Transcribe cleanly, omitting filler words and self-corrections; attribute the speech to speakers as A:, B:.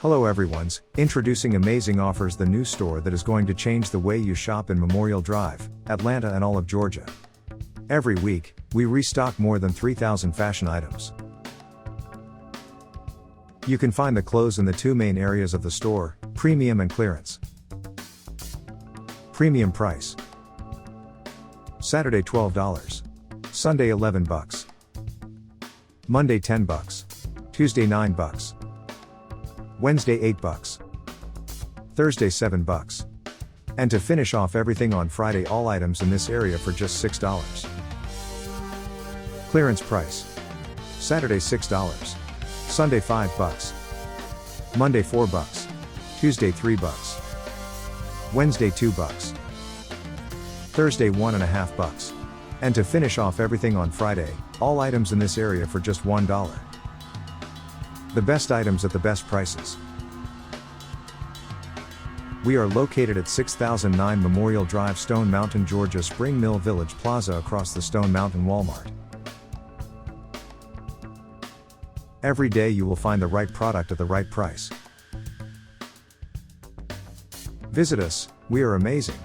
A: Hello everyone's, introducing amazing offers, the new store that is going to change the way you shop in Memorial Drive, Atlanta and all of Georgia. Every week, we restock more than 3,000 fashion items. You can find the clothes in the two main areas of the store, premium and clearance. Premium price. Saturday $12. Sunday $11. Monday $10. Tuesday $9. Wednesday $8. Thursday $7. And to finish off everything on Friday, all items in this area for just $6. Clearance price. Saturday $6. Sunday $5. Monday $4. Tuesday $3. Wednesday $2. Thursday $1.50. And to finish off everything on Friday, all items in this area for just $1. The best items at the best prices. We are located at 6009 Memorial Drive, Stone Mountain, Georgia, Spring Mill Village Plaza, across the Stone Mountain Walmart. Every day you will find the right product at the right price. Visit us, we are amazing.